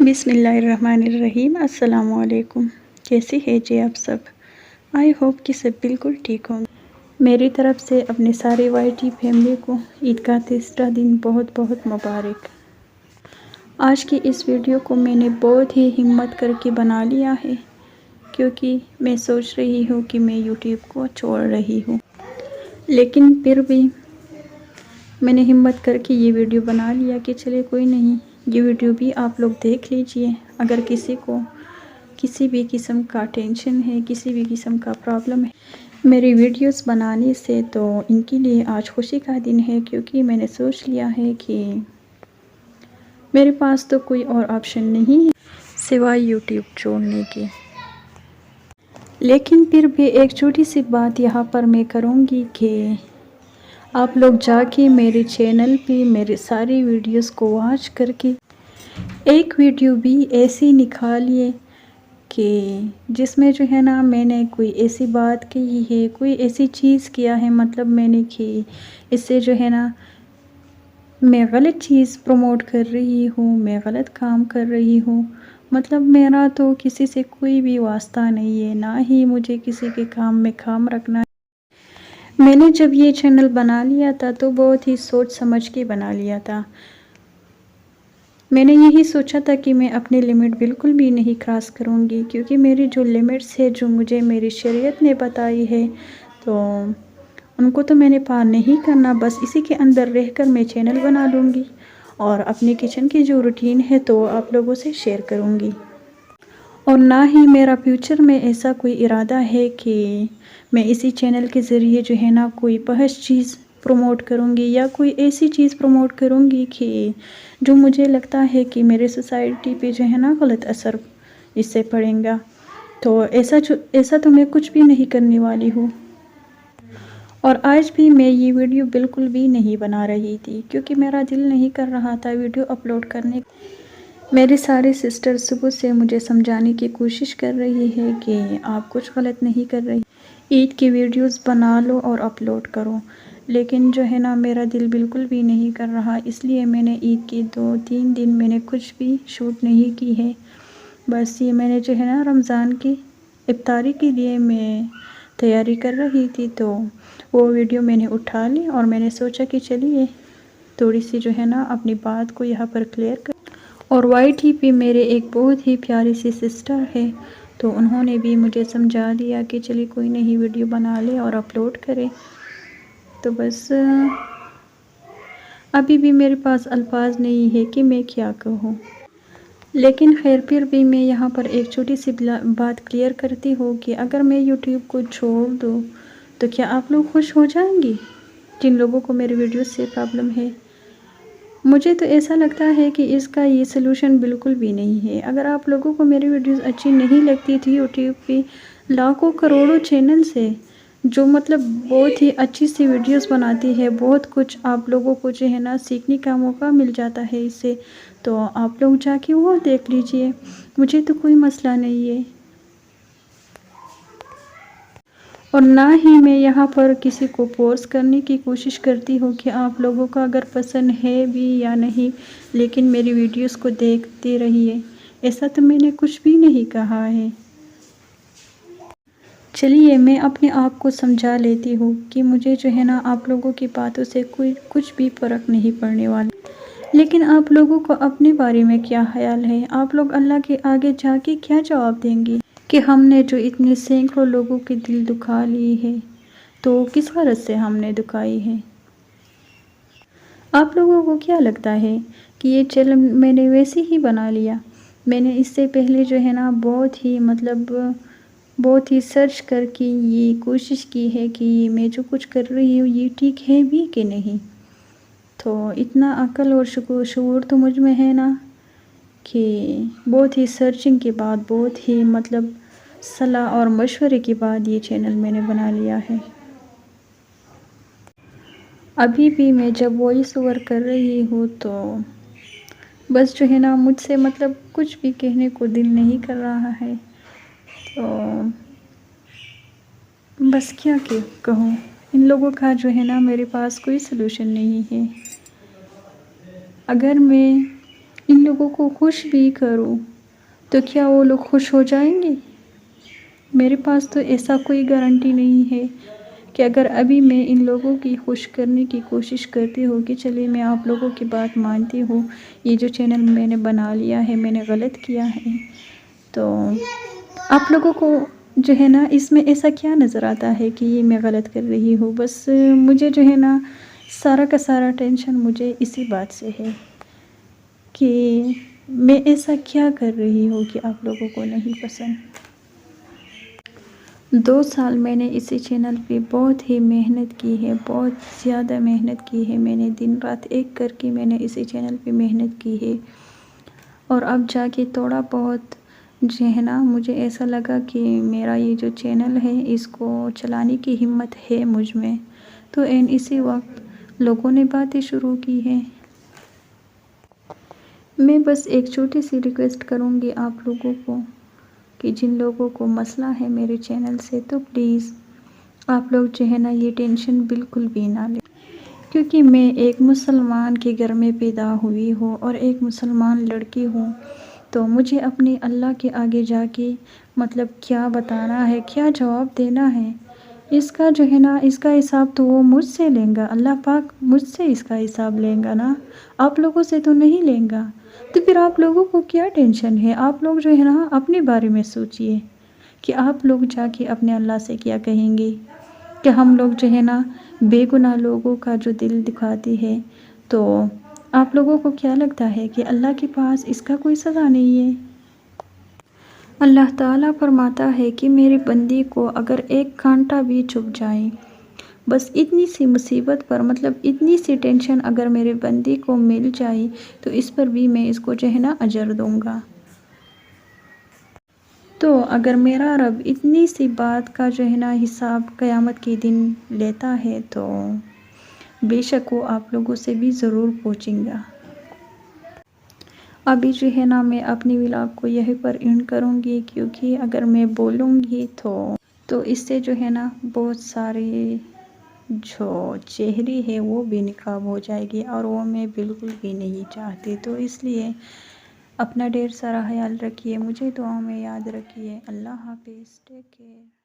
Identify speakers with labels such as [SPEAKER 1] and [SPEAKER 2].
[SPEAKER 1] بسم اللہ الرحمن الرحیم۔ السلام علیکم۔ کیسی ہے جی آپ سب؟ آئی ہوپ کہ سب بالکل ٹھیک ہوں گے۔ میری طرف سے اپنے سارے وائی ٹی فیملی کو عید کا تیسرا دن بہت بہت مبارک۔ آج کی اس ویڈیو کو میں نے بہت ہی ہمت کر کے بنا لیا ہے، کیونکہ میں سوچ رہی ہوں کہ میں یوٹیوب کو چھوڑ رہی ہوں، لیکن پھر بھی میں نے ہمت کر کے یہ ویڈیو بنا لیا کہ چلے کوئی نہیں، یہ ویڈیو بھی آپ لوگ دیکھ لیجئے۔ اگر کسی کو کسی بھی قسم کا ٹینشن ہے، کسی بھی قسم کا پرابلم ہے میری ویڈیوز بنانے سے، تو ان کے لیے آج خوشی کا دن ہے، کیونکہ میں نے سوچ لیا ہے کہ میرے پاس تو کوئی اور آپشن نہیں ہے سوائے یوٹیوب چھوڑنے کے۔ لیکن پھر بھی ایک چھوٹی سی بات یہاں پر میں کروں گی کہ آپ لوگ جا کے میرے چینل پہ میرے ساری ویڈیوز کو واچ کر کے ایک ویڈیو بھی ایسی نکالیے کہ جس میں جو ہے نا میں نے کوئی ایسی بات کہی ہے، کوئی ایسی چیز کیا ہے، مطلب میں نے کہ اس سے جو ہے نا میں غلط چیز پروموٹ کر رہی ہوں، میں غلط کام کر رہی ہوں۔ مطلب میرا تو کسی سے کوئی بھی واسطہ نہیں ہے، نہ ہی مجھے کسی کے کام میں کام رکھنا ہے۔ میں نے جب یہ چینل بنا لیا تھا تو بہت ہی سوچ سمجھ کے بنا لیا تھا۔ میں نے یہی سوچا تھا کہ میں اپنی لمٹ بالکل بھی نہیں کراس کروں گی، کیونکہ میری جو لمٹس ہے، جو مجھے میری شریعت نے بتائی ہے، تو ان کو تو میں نے پار نہیں کرنا۔ بس اسی کے اندر رہ کر میں چینل بنا لوں گی اور اپنے کچن کی جو روٹین ہے تو آپ لوگوں سے شیئر کروں گی۔ اور نہ ہی میرا فیوچر میں ایسا کوئی ارادہ ہے کہ میں اسی چینل کے ذریعے جو ہے نا کوئی فحش چیز پروموٹ کروں گی یا کوئی ایسی چیز پروموٹ کروں گی کہ جو مجھے لگتا ہے کہ میرے سوسائٹی پہ جو ہے نا غلط اثر اس سے پڑے گا۔ تو ایسا تو میں کچھ بھی نہیں کرنے والی ہوں۔ اور آج بھی میں یہ ویڈیو بالکل بھی نہیں بنا رہی تھی، کیونکہ میرا دل نہیں کر رہا تھا ویڈیو اپلوڈ کرنے۔ میری ساری سسٹر صبح سے مجھے سمجھانے کی کوشش کر رہی ہے کہ آپ کچھ غلط نہیں کر رہی، عید کی ویڈیوز بنا لو اور اپلوڈ کرو، لیکن جو ہے نا میرا دل بالکل بھی نہیں کر رہا۔ اس لیے میں نے عید کے 2-3 دن میں نے کچھ بھی شوٹ نہیں کی ہے۔ بس یہ میں نے جو ہے نا رمضان کی افطاری کے لیے میں تیاری کر رہی تھی، تو وہ ویڈیو میں نے اٹھا لی اور میں نے سوچا کہ چلیے تھوڑی سی جو ہے نا اپنی بات کو یہاں پر کلیئر کر۔ اور وائی ٹی پہ میرے ایک بہت ہی پیاری سی سسٹر ہے، تو انہوں نے بھی مجھے سمجھا دیا کہ چلیے کوئی نہیں، ویڈیو بنا لے اور اپلوڈ کرے۔ تو بس ابھی بھی میرے پاس الفاظ نہیں ہے کہ میں کیا کہوں، لیکن خیر پھر بھی میں یہاں پر ایک چھوٹی سی بات کلیئر کرتی ہوں کہ اگر میں یوٹیوب کو چھوڑ دوں تو کیا آپ لوگ خوش ہو جائیں گی جن لوگوں کو میری ویڈیوز سے پرابلم ہے؟ مجھے تو ایسا لگتا ہے کہ اس کا یہ سلوشن بالکل بھی نہیں ہے۔ اگر آپ لوگوں کو میری ویڈیوز اچھی نہیں لگتی تھی، یوٹیوب پہ لاکھوں کروڑوں چینلز ہے جو مطلب بہت ہی اچھی سی ویڈیوز بناتی ہے، بہت کچھ آپ لوگوں کو جو ہے نا سیکھنے کا موقع مل جاتا ہے اس سے، تو آپ لوگ جا کے وہ دیکھ لیجئے، مجھے تو کوئی مسئلہ نہیں ہے۔ اور نہ ہی میں یہاں پر کسی کو فورس کرنے کی کوشش کرتی ہوں کہ آپ لوگوں کو اگر پسند ہے بھی یا نہیں، لیکن میری ویڈیوز کو دیکھتے رہیے، ایسا تو میں نے کچھ بھی نہیں کہا ہے۔ چلیے میں اپنے آپ کو سمجھا لیتی ہوں کہ مجھے جو ہے نا آپ لوگوں کی باتوں سے کچھ بھی فرق نہیں پڑنے والا، لیکن آپ لوگوں کو اپنے بارے میں کیا خیال ہے؟ آپ لوگ اللہ کے آگے جا کے کیا جواب دیں گے کہ ہم نے جو اتنے سینکڑوں لوگوں کے دل دکھا لیے ہیں، تو کس غرض سے ہم نے دکھائی ہے؟ آپ لوگوں کو کیا لگتا ہے کہ یہ چینل میں نے ویسے ہی بنا لیا؟ میں نے اس سے پہلے جو ہے نا بہت ہی سرچ کر کے یہ کوشش کی ہے کہ میں جو کچھ کر رہی ہوں یہ ٹھیک ہے بھی کہ نہیں۔ تو اتنا عقل اور شعور تو مجھ میں ہے نا کہ بہت ہی سرچنگ کے بعد، بہت ہی صلاح اور مشورے کے بعد یہ چینل میں نے بنا لیا ہے۔ ابھی بھی میں جب وائس اوور کر رہی ہوں تو بس جو ہے نا مجھ سے کچھ بھی کہنے کو دل نہیں کر رہا ہے، تو بس کیا کہوں، ان لوگوں کا جو ہے نا میرے پاس کوئی سلوشن نہیں ہے۔ اگر میں ان لوگوں کو خوش بھی کروں تو کیا وہ لوگ خوش ہو جائیں گے؟ میرے پاس تو ایسا کوئی گارنٹی نہیں ہے کہ اگر ابھی میں ان لوگوں کی خوش کرنے کی کوشش کرتی ہوں کہ چلیے میں آپ لوگوں کی بات مانتی ہوں، یہ جو چینل میں نے بنا لیا ہے میں نے غلط کیا ہے، تو آپ لوگوں کو جو ہے نا اس میں ایسا کیا نظر آتا ہے کہ یہ میں غلط کر رہی ہوں؟ بس مجھے جو ہے نا سارا کا سارا ٹینشن مجھے اسی بات سے ہے کہ میں ایسا کیا کر رہی ہوں کہ آپ لوگوں کو نہیں پسند۔ 2 سال میں نے اسی چینل پہ بہت ہی محنت کی ہے، بہت زیادہ محنت کی ہے، میں نے دن رات ایک کر کے میں نے اسی چینل پہ محنت کی ہے، اور اب جا کے تھوڑا بہت جو ہے نا مجھے ایسا لگا کہ میرا یہ جو چینل ہے اس کو چلانے کی ہمت ہے مجھ میں، تو اسی وقت لوگوں نے باتیں شروع کی ہیں۔ میں بس ایک چھوٹی سی ریکویسٹ کروں گی آپ لوگوں کو کہ جن لوگوں کو مسئلہ ہے میرے چینل سے، تو پلیز آپ لوگ جو ہے نا یہ ٹینشن بالکل بھی نہ لیں، کیونکہ میں ایک مسلمان کے گھر میں پیدا ہوئی ہوں اور ایک مسلمان لڑکی ہوں، تو مجھے اپنے اللہ کے آگے جا کے مطلب کیا بتانا ہے، کیا جواب دینا ہے، اس کا جو ہے نا اس کا حساب تو وہ مجھ سے لیں گا، اللہ پاک مجھ سے اس کا حساب لیں گا نا، آپ لوگوں سے تو نہیں لیں گا، تو پھر آپ لوگوں کو کیا ٹینشن ہے؟ آپ لوگ جو ہے نا اپنے بارے میں سوچئے کہ آپ لوگ جا کے اپنے اللہ سے کیا کہیں گے، کہ ہم لوگ جو ہے نا بے گناہ لوگوں کا جو دل دکھاتے ہیں، تو آپ لوگوں کو کیا لگتا ہے کہ اللہ کے پاس اس کا کوئی سزا نہیں ہے؟ اللہ تعالیٰ فرماتا ہے کہ میرے بندے کو اگر ایک کانٹا بھی چبھ جائے، بس اتنی سی مصیبت پر مطلب اتنی سی ٹینشن اگر میرے بندے کو مل جائے تو اس پر بھی میں اس کو جو ہے نا اجر دوں گا۔ تو اگر میرا رب اتنی سی بات کا جو ہے نا حساب قیامت کے دن لیتا ہے تو بے شک وہ آپ لوگوں سے بھی ضرور پوچھیں گا۔ ابھی جو ہے نا میں اپنی ولاگ کو یہیں پر اینڈ کروں گی، کیونکہ اگر میں بولوں گی تو اس سے جو ہے نا بہت سارے جو چہرے ہے وہ بھی نقاب ہو جائے گی، اور وہ میں بالکل بھی نہیں چاہتی، تو اس لیے اپنا ڈھیر سارا خیال رکھیے، مجھے دعاؤں میں یاد رکھیے۔ اللہ حافظ، ٹیک کیئر۔